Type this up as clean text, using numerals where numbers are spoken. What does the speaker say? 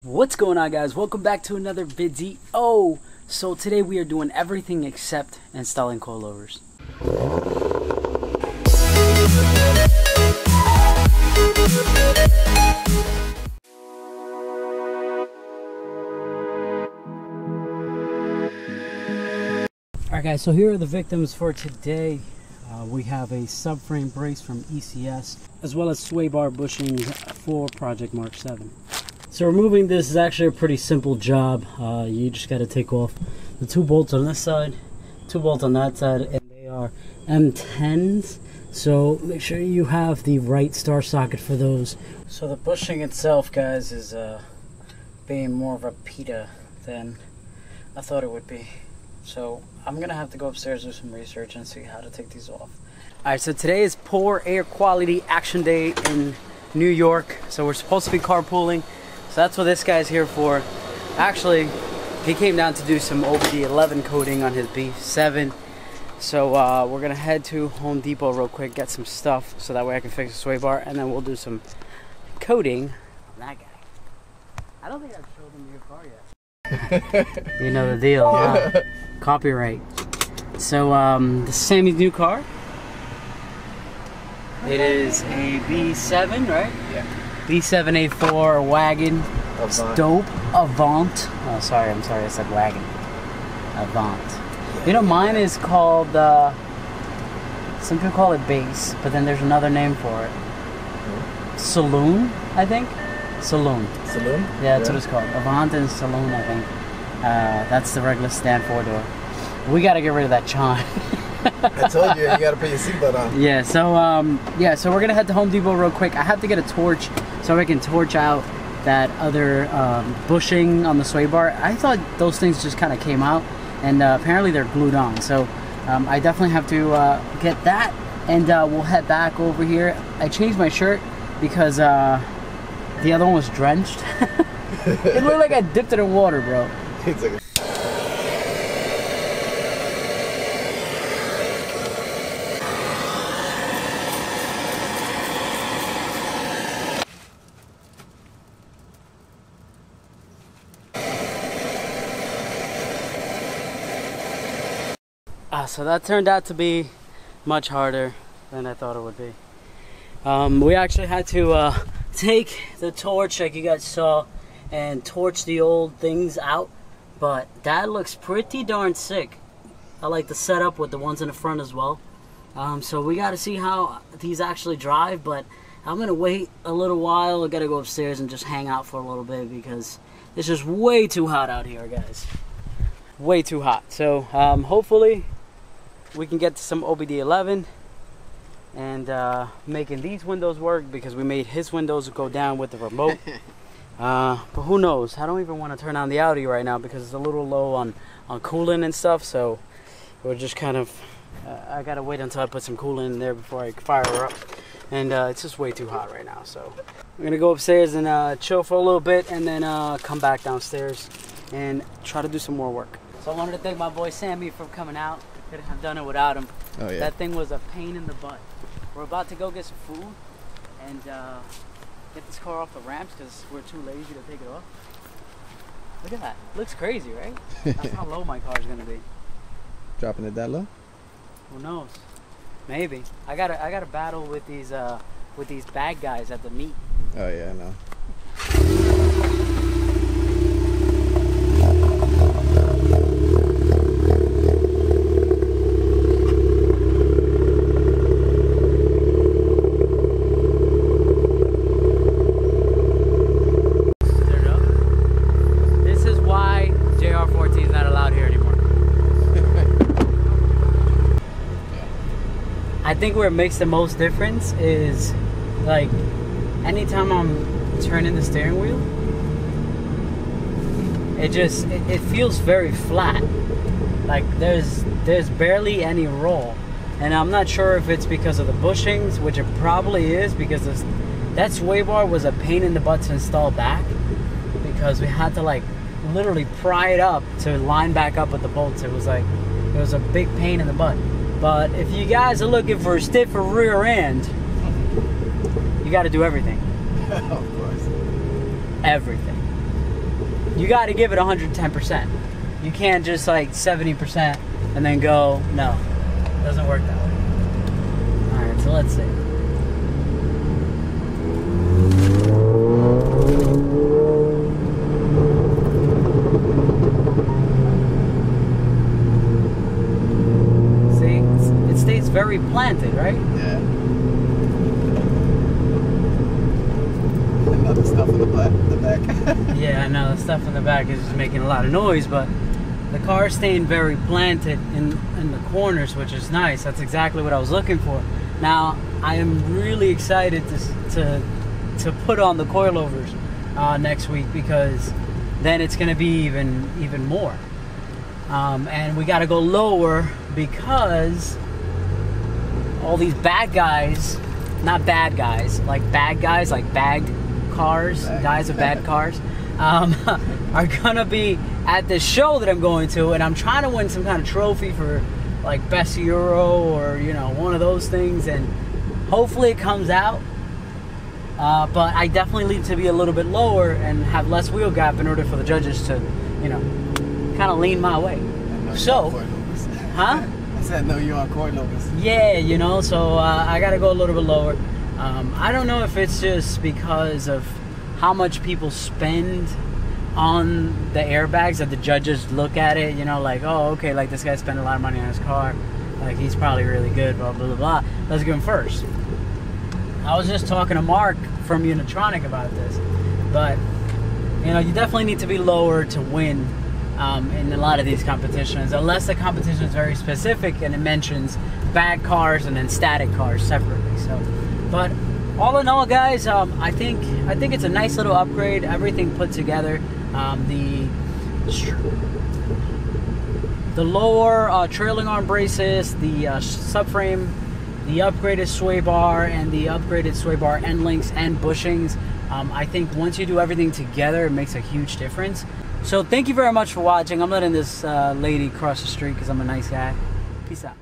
What's going on, guys? Welcome back to another video. So today we are doing everything except installing coilovers. Alright guys, so here are the victims for today. We have a subframe brace from ECS as well as sway bar bushings for Project Mark 7. So removing this is actually a pretty simple job. You just got to take off the 2 bolts on this side, 2 bolts on that side, and they are M10s. So make sure you have the right star socket for those. So the bushing itself, guys, is being more of a pita than I thought it would be. So I'm going to have to go upstairs, do some research, and see how to take these off. Alright, so today is poor air quality action day in New York. So we're supposed to be carpooling. So that's what this guy's here for. Actually, he came down to do some OBD11 coating on his BF7. So we're gonna head to Home Depot real quick, get some stuff, so that way I can fix the sway bar, and then we'll do some coating on that guy. I don't think I've showed him your car yet. You know the deal, huh? Copyright. So this is Sammy's new car. It is a B7, right? Yeah. B784 wagon. It's dope. Avant. Oh, sorry, I'm sorry, I said wagon. Avant. You know, mine is called, some people call it base, but then there's another name for it. Saloon, I think? Saloon. Saloon? Yeah, that's what it's called. Avant and Saloon, I think. That's the regular stand for door. We gotta get rid of that chime. I told you, you gotta put your seatbelt on. Yeah, so we're gonna head to Home Depot real quick. I have to get a torch so I can torch out that other bushing on the sway bar. I thought those things just kind of came out, and apparently they're glued on. So I definitely have to get that, and we'll head back over here. I changed my shirt because the other one was drenched. It looked like I dipped it in water, bro. It's like so that turned out to be much harder than I thought it would be. We actually had to take the torch, like you guys saw, and torch the old things out, but that looks pretty darn sick. I like the setup with the ones in the front as well. So we got to see how these actually drive, but I'm gonna wait a little while. I gotta go upstairs and just hang out for a little bit because it's just way too hot out here, guys. Way too hot. So hopefully we can get to some OBD11 and making these windows work, because we made his windows go down with the remote. But who knows? I don't even want to turn on the Audi right now because it's a little low on coolant and stuff. So we're just kind of, I gotta wait until I put some coolant in there before I fire her up. And it's just way too hot right now. So I'm gonna go upstairs and chill for a little bit, and then come back downstairs and try to do some more work. So I wanted to thank my boy Sammy for coming out. Couldn't have done it without him. Oh, yeah. That thing was a pain in the butt. We're about to go get some food and get this car off the ramps because we're too lazy to take it off. Look at that. Looks crazy, right? That's how low my car is gonna be. dropping it that low? Who knows? Maybe. I gotta battle with these bad guys at the meet. Oh yeah, I know. I think where it makes the most difference is, like, anytime I'm turning the steering wheel, it feels very flat. Like there's barely any roll, and I'm not sure if it's because of the bushings, which it probably is, because that sway bar was a pain in the butt to install back, because we had to like literally pry it up to line back up with the bolts. It was a big pain in the butt. But if you guys are looking for a stiffer rear end, you got to do everything. Of course. Everything. you got to give it 110%. You can't just like 70% and then go, no, it doesn't work that way. All right, so let's see. See, it stays very planted, right? Yeah. Another stuff in the back. Yeah, I know, the stuff in the back is just making a lot of noise, but the car is staying very planted in the corners, which is nice. That's exactly what I was looking for. Now, I am really excited to put on the coilovers next week, because then it's going to be even more. And we got to go lower because all these bad guys, not bad guys, like bad guys, like bagged cars, guys with bad cars, are gonna be at this show that I'm going to, and I'm trying to win some kind of trophy for like best Euro or, you know, one of those things, and hopefully it comes out. But I definitely need to be a little bit lower and have less wheel gap in order for the judges to, you know, kind of lean my way. So, huh? I said no, you on coilovers. Yeah, you know, so I gotta go a little bit lower. I don't know if it's just because of how much people spend on the airbags that the judges look at it, you know, like, oh, okay, like this guy spent a lot of money on his car, like he's probably really good, blah, blah, blah, blah. Let's give him first. I was just talking to Mark from Unitronic about this, but, you know, you definitely need to be lower to win in a lot of these competitions, unless the competition is very specific and it mentions bad cars and then static cars separately. So, but all in all, guys, I think it's a nice little upgrade. Everything put together. The lower trailing arm braces, the subframe, the upgraded sway bar, and the upgraded sway bar end links and bushings. I think once you do everything together, it makes a huge difference. So thank you very much for watching. I'm letting this lady cross the street because I'm a nice guy. Peace out.